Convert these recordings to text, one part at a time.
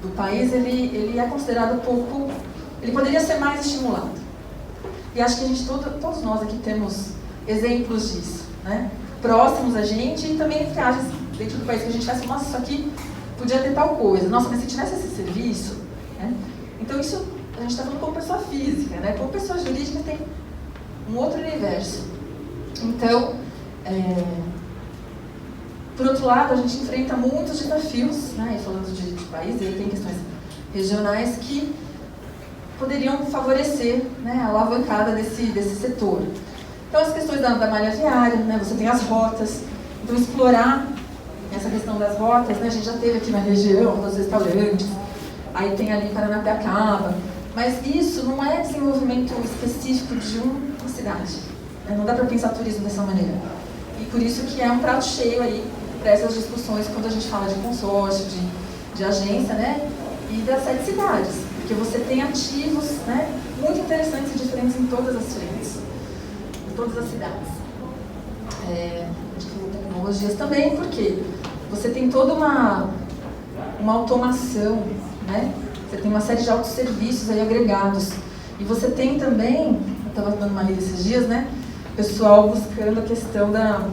do país, ele é considerado pouco, ele poderia ser mais estimulado. E acho que a gente, todos nós aqui temos exemplos disso, né? Próximos a gente e também viagens dentro do país que a gente pensa, nossa, isso aqui podia ter tal coisa, nossa, mas se tivesse esse serviço, né? Então isso, a gente está falando como pessoa física, né? Como pessoa jurídica tem um outro universo. Então, por outro lado, a gente enfrenta muitos desafios, né? E falando de país, e tem questões regionais que poderiam favorecer, né, a alavancada desse setor. Então, as questões da malha viária, né? Você tem as rotas, então explorar essa questão das rotas, né? A gente já teve aqui na região, dos restaurantes, aí tem ali Paranapiacaba, mas isso não é desenvolvimento específico de uma cidade, né? Não dá para pensar turismo dessa maneira. E por isso que é um prato cheio aí para essas discussões quando a gente fala de consórcio, de agência, né? E das 7 cidades, porque você tem ativos, né, muito interessantes e diferentes em todas as frentes, em todas as cidades. Tecnologias também, porque você tem toda uma automação, né? Você tem uma série de autosserviços aí agregados. E você tem também, eu estava dando uma lida esses dias, né? Pessoal buscando a questão da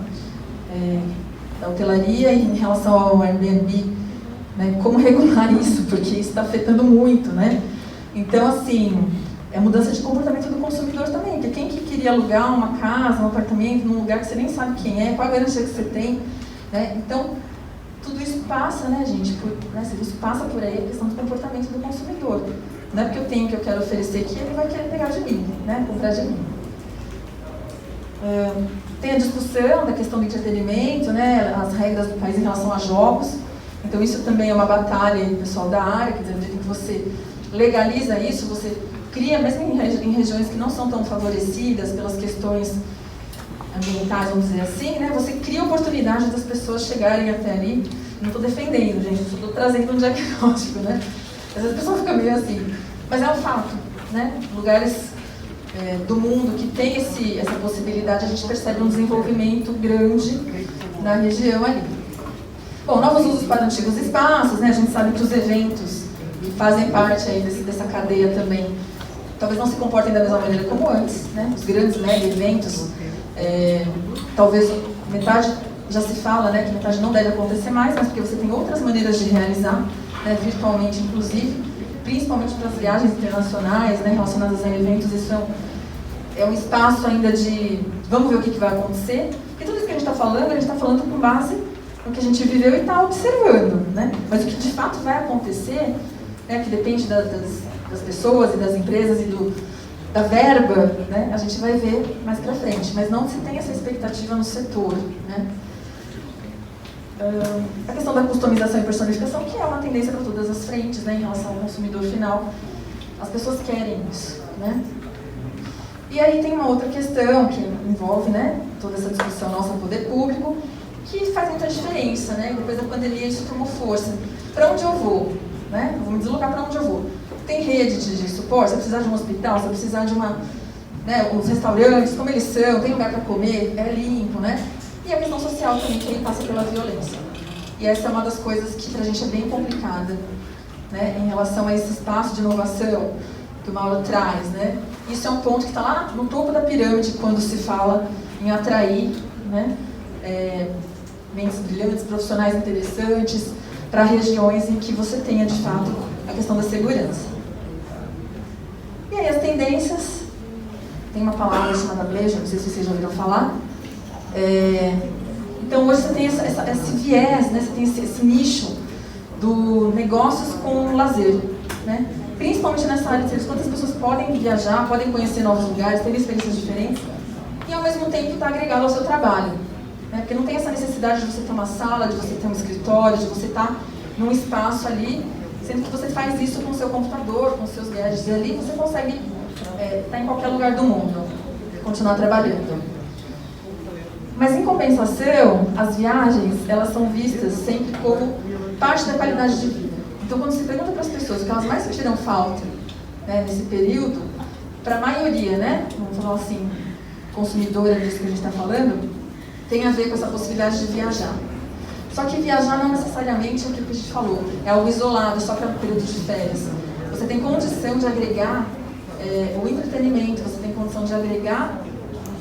hotelaria em relação ao Airbnb, né? Como regular isso, porque isso está afetando muito, né? Então, assim, é mudança de comportamento do consumidor também, porque quem que queria alugar uma casa, um apartamento, num lugar que você nem sabe quem é, qual a garantia que você tem, né? Então, tudo isso passa, né, gente, isso passa por aí a questão do comportamento do consumidor. Não é porque eu tenho o que eu quero oferecer que ele vai querer pegar de mim, né, comprar de mim. Tem a discussão da questão do entretenimento, né, as regras do país em relação a jogos. Então isso também é uma batalha do pessoal da área, quer dizer, no jeito que você legaliza isso, você cria, mesmo em regiões que não são tão favorecidas pelas questões ambientais, vamos dizer assim, né, você cria oportunidade das pessoas chegarem até ali. Não estou defendendo, gente, estou trazendo um diagnóstico, né? Às vezes a pessoa fica meio assim, mas é um fato, né? Lugares do mundo que tem essa possibilidade, a gente percebe um desenvolvimento grande na região ali. Bom, novos usos para antigos espaços, né? A gente sabe que os eventos que fazem parte aí dessa cadeia também, talvez não se comportem da mesma maneira como antes, né? Os grandes mega eventos, talvez metade, já se fala, né, que metade não deve acontecer mais, mas porque você tem outras maneiras de realizar, né, virtualmente inclusive, principalmente para as viagens internacionais, né, relacionadas a eventos. Isso é um espaço ainda de vamos ver o que vai acontecer, porque tudo isso que a gente está falando com base no que a gente viveu e está observando, né? Mas o que de fato vai acontecer, né, que depende das pessoas e das empresas e da verba, né, a gente vai ver mais para frente, mas não se tem essa expectativa no setor, né? A questão da customização e personificação, que é uma tendência para todas as frentes, né, em relação ao consumidor final. As pessoas querem isso, né? E aí tem uma outra questão que envolve, né, toda essa discussão nossa no poder público, que faz muita diferença, né? Depois da pandemia isso tomou força. Para onde eu vou? Né? Eu vou me deslocar para onde eu vou. Tem rede de suporte, se eu precisar de um hospital, se eu precisar de os restaurantes, como eles são, tem lugar para comer, é limpo, né? E a questão social também, que aí passa pela violência. E essa é uma das coisas que para a gente é bem complicada, né? Em relação a esse espaço de inovação que o Mauro traz, né? Isso é um ponto que está lá no topo da pirâmide quando se fala em atrair, né, mentes brilhantes, profissionais interessantes para regiões em que você tenha de fato a questão da segurança. E aí as tendências, tem uma palavra chamada pleasure, não sei se vocês já ouviram falar. Então hoje você tem esse viés, né? Você tem esse nicho do negócios com lazer, né? Principalmente nessa área de serviço, quantas pessoas podem viajar, podem conhecer novos lugares, ter experiências diferentes e ao mesmo tempo estar agregado ao seu trabalho, né? Porque não tem essa necessidade de você ter uma sala, de você ter um escritório, de você estar num espaço ali, sendo que você faz isso com o seu computador, com os seus gadgets, e ali você consegue estar em qualquer lugar do mundo e continuar trabalhando. Mas em compensação, as viagens, elas são vistas sempre como parte da qualidade de vida. Então quando se pergunta para as pessoas o que elas mais sentiram falta, né, nesse período, para a maioria, né, vamos falar assim, consumidora disso que a gente está falando, tem a ver com essa possibilidade de viajar. Só que viajar não necessariamente é aquilo que a gente falou, é algo isolado, só para período de férias. Você tem condição de agregar o entretenimento, você tem condição de agregar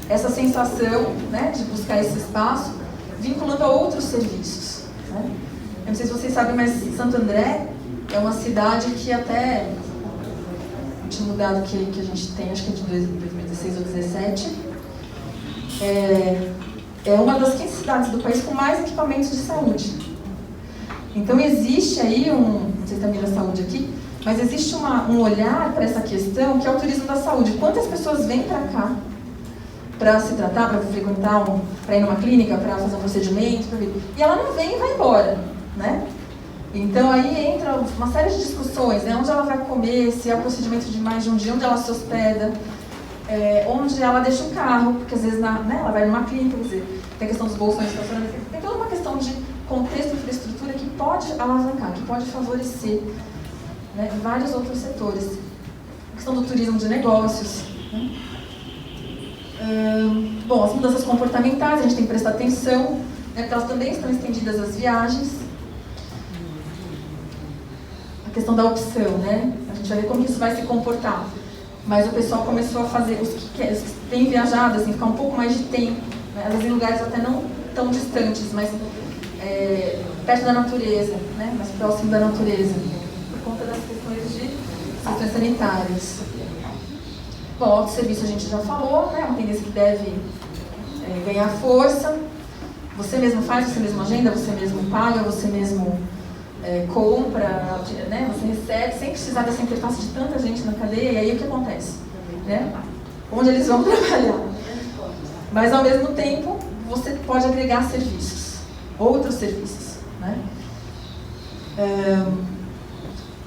essa sensação, né, de buscar esse espaço, vinculando a outros serviços. Né? Eu não sei se vocês sabem, mas Santo André é uma cidade que até o último dado que a gente tem, acho que é de 2016 ou 2017, é uma das 15 cidades do país com mais equipamentos de saúde. Então existe aí não sei se está da saúde aqui, mas existe um olhar para essa questão que é o turismo da saúde. Quantas pessoas vêm para cá para se tratar, para frequentar, para ir numa clínica, para fazer um procedimento, e ela não vem e vai embora, né? Então aí entra uma série de discussões, né? Onde ela vai comer, se é um procedimento de mais de um dia, onde ela se hospeda, onde ela deixa o carro, porque às vezes ela vai numa clínica, quer dizer, tem a questão dos bolsões, tem toda uma questão de contexto e infraestrutura que pode alavancar, que pode favorecer, né, vários outros setores. A questão do turismo de negócios. Né? Bom, as mudanças comportamentais, a gente tem que prestar atenção, né, porque elas também estão estendidas às viagens. A questão da opção, né? A gente vai ver como isso vai se comportar. Mas o pessoal começou a fazer, os que têm viajado, assim, ficar um pouco mais de tempo, né? Às vezes em lugares até não tão distantes, mas perto da natureza, né? Mais próximo da natureza, por conta das questões sanitárias. Bom, autosserviço a gente já falou, né? Uma tendência que deve ganhar força. Você mesmo faz, você mesmo agenda, você mesmo paga, você mesmo compra, né? Você recebe, sem precisar dessa interface de tanta gente na cadeia, e aí o que acontece? Né? Onde eles vão trabalhar? Mas ao mesmo tempo, você pode agregar serviços, outros serviços. Né? A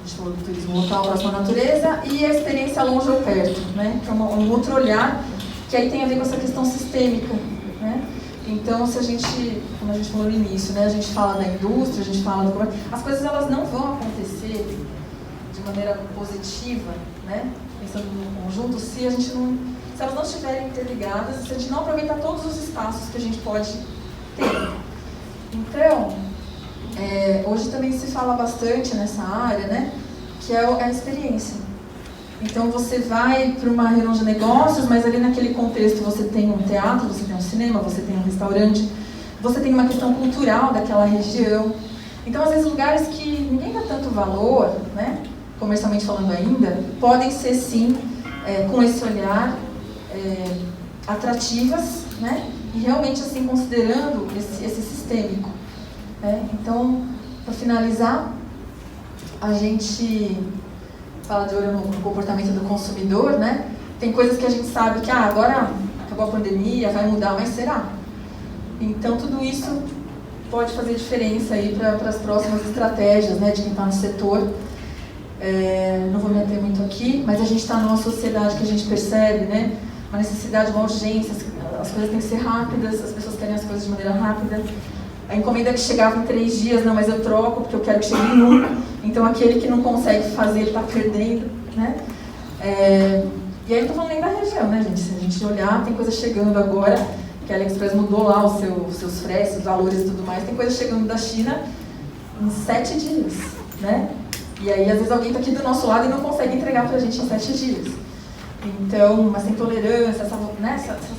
gente falou do turismo local, próximo à natureza, e a experiência longe ou perto, né? Que é um outro olhar, que aí tem a ver com essa questão sistêmica. Né? Então, se a gente, como a gente falou no início, né, a gente fala da indústria, a gente fala do comércio, as coisas elas não vão acontecer de maneira positiva, né, pensando no conjunto, se elas não estiverem interligadas, se a gente não aproveitar todos os espaços que a gente pode ter. Então, hoje também se fala bastante nessa área, né, que é a experiência. Então você vai para uma reunião de negócios, mas ali naquele contexto você tem um teatro, você tem um cinema, você tem um restaurante, você tem uma questão cultural daquela região. Então, às vezes, lugares que ninguém dá tanto valor, né, comercialmente falando ainda, podem ser sim, com esse olhar, atrativas, né, e realmente assim considerando esse sistêmico. Então, para finalizar, a gente fala de olho no comportamento do consumidor, né? Tem coisas que a gente sabe que agora acabou a pandemia, vai mudar, mas será? Então tudo isso pode fazer diferença aí para as próximas estratégias, né, de quem está no setor. Não vou me ater muito aqui, mas a gente está numa sociedade que a gente percebe, né, uma necessidade, uma urgência, as coisas têm que ser rápidas, as pessoas querem as coisas de maneira rápida. A encomenda que chegava em 3 dias, não, mas eu troco porque eu quero que chegue em 1. Então aquele que não consegue fazer, ele está perdendo, né? E aí eu não estou falando nem da região, né, gente? Se a gente olhar, tem coisa chegando agora, que a AliExpress mudou lá os seus fretes, os valores e tudo mais, tem coisa chegando da China em 7 dias, né? E aí às vezes alguém está aqui do nosso lado e não consegue entregar para a gente em 7 dias. Então, mas tem tolerância, essa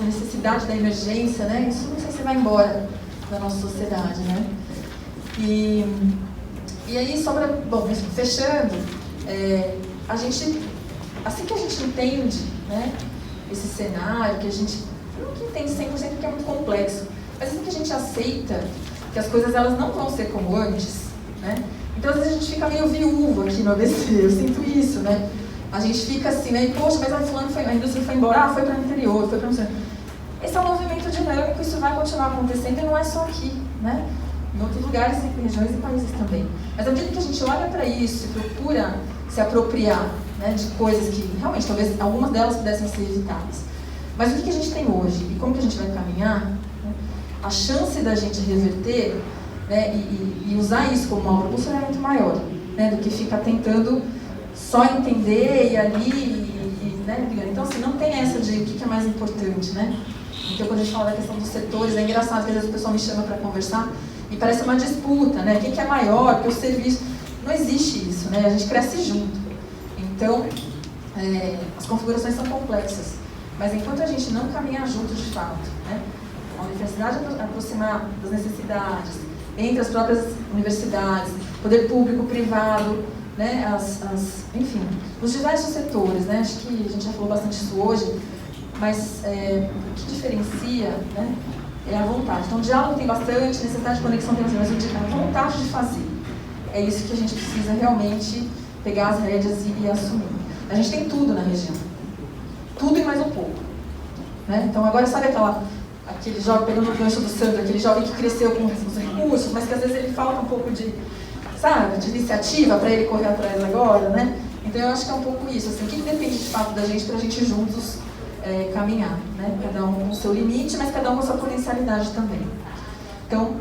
necessidade da emergência, né? Isso não sei se vai embora da nossa sociedade, né? E aí, só para, bom, fechando, a gente, assim que a gente entende, né, esse cenário, que a gente não que entende 100% porque é muito complexo, mas assim que a gente aceita que as coisas elas não vão ser como antes, né? Então, às vezes a gente fica meio viúvo aqui no ABC, eu sinto isso, né? A gente fica assim, né? Poxa, mas a indústria foi embora, foi para o interior, foi para não sei. Esse é um movimento dinâmico, isso vai continuar acontecendo e não é só aqui, né? Em outros lugares, em regiões e países também. Mas à medida que a gente olha para isso e procura se apropriar, né, de coisas que realmente, talvez algumas delas pudessem ser evitadas. Mas o que a gente tem hoje e como que a gente vai caminhar, né, a chance da gente reverter, né, e usar isso como uma propulsão é muito maior, né, do que ficar tentando só entender e ali, né, então assim, não tem essa de o que é mais importante, né? Então quando a gente fala da questão dos setores, é engraçado que às vezes o pessoal me chama para conversar e parece uma disputa, né? Quem que é maior, porque o serviço... Não existe isso, né? A gente cresce junto. Então, as configurações são complexas. Mas enquanto a gente não caminhar junto de fato, né? A universidade aproximar das necessidades, entre as próprias universidades, poder público, privado, né? Enfim, os diversos setores, né? Acho que a gente já falou bastante isso hoje, mas o que diferencia, né? É a vontade. Então, o diálogo tem bastante, necessidade de conexão tem bastante, mas a vontade de fazer. É isso que a gente precisa realmente pegar as rédeas e assumir. A gente tem tudo na região. Tudo e mais um pouco. Né? Então, agora sabe aquele jovem, pegando o gancho do Sandro, aquele jovem que cresceu com os recursos, mas que às vezes ele falta um pouco de iniciativa para ele correr atrás agora, né? Então, eu acho que é um pouco isso. Assim, o que depende de fato da gente para a gente juntos caminhar, né? Cada um com o seu limite, mas cada um com a sua potencialidade também. Então,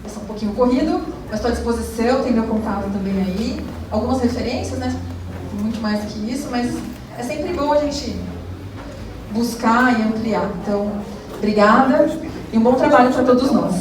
esse é um pouquinho corrido, mas estou à disposição, tem meu contato também aí. Algumas referências, né? Muito mais que isso, mas é sempre bom a gente buscar e ampliar. Então, obrigada e um bom trabalho para todos nós.